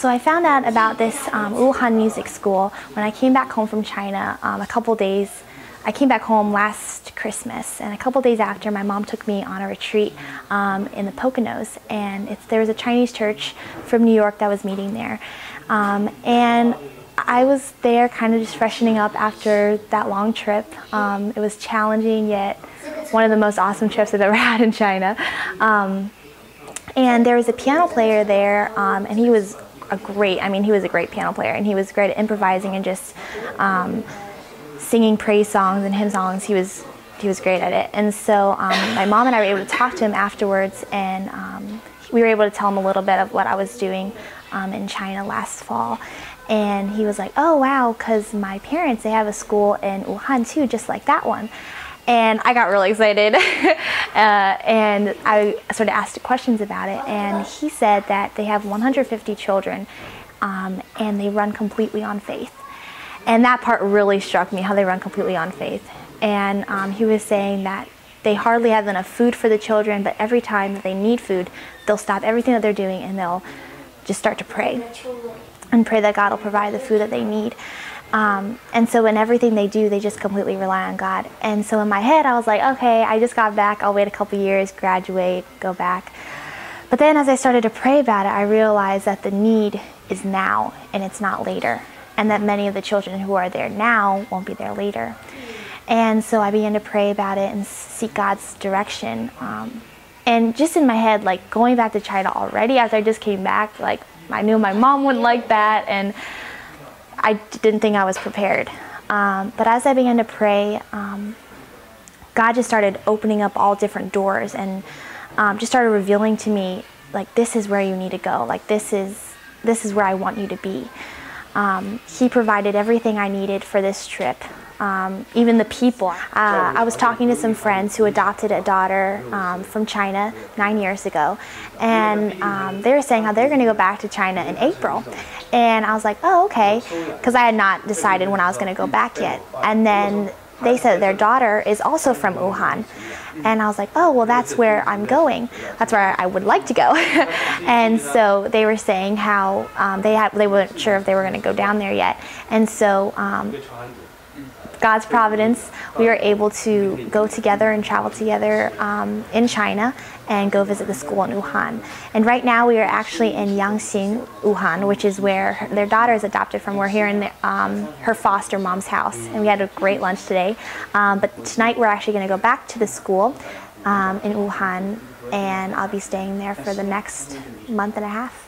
So I found out about this Wuhan music school when I came back home from China I came back home last Christmas, and a couple days after, my mom took me on a retreat in the Poconos, and there was a Chinese church from New York that was meeting there. And I was there kind of just freshening up after that long trip. It was challenging, yet one of the most awesome trips I've ever had in China. And there was a piano player there, and he was a great piano player, and he was great at improvising and just singing praise songs and hymn songs. He was great at it. And so my mom and I were able to talk to him afterwards, and we were able to tell him a little bit of what I was doing in China last fall. And he was like, oh wow, because my parents, they have a school in Wuhan too, just like that one. And I got really excited and I sort of asked questions about it, and he said that they have 150 children and they run completely on faith. And that part really struck me, how they run completely on faith. And he was saying that they hardly have enough food for the children, but every time that they need food, they'll stop everything that they're doing and they'll just start to pray and pray that God will provide the food that they need. And so in everything they do, they just completely rely on God. And so in my head, I was like, okay, I just got back, I'll wait a couple years, graduate, go back. But then as I started to pray about it, I realized that the need is now and it's not later. And that many of the children who are there now won't be there later. And so I began to pray about it and seek God's direction. And just in my head, like going back to China already after I just came back, like I knew my mom wouldn't like that, and I didn't think I was prepared. But as I began to pray, God just started opening up all different doors and just started revealing to me, like, this is where you need to go. Like, this is where I want you to be. He provided everything I needed for this trip, even the people. I was talking to some friends who adopted a daughter from China 9 years ago, and they were saying how they're going to go back to China in April. And I was like, oh, okay, because I had not decided when I was going to go back yet. And then they said their daughter is also from Wuhan. And I was like, oh, well, that's where I'm going. That's where I would like to go. And so they were saying how they weren't sure if they were going to go down there yet. And so God's providence, we were able to go together and travel together in China and go visit the school in Wuhan. And right now we are actually in Yangxing, Wuhan, which is where their daughter is adopted from. We're here in her foster mom's house, and we had a great lunch today. But tonight we're actually going to go back to the school in Wuhan, and I'll be staying there for the next month and a half.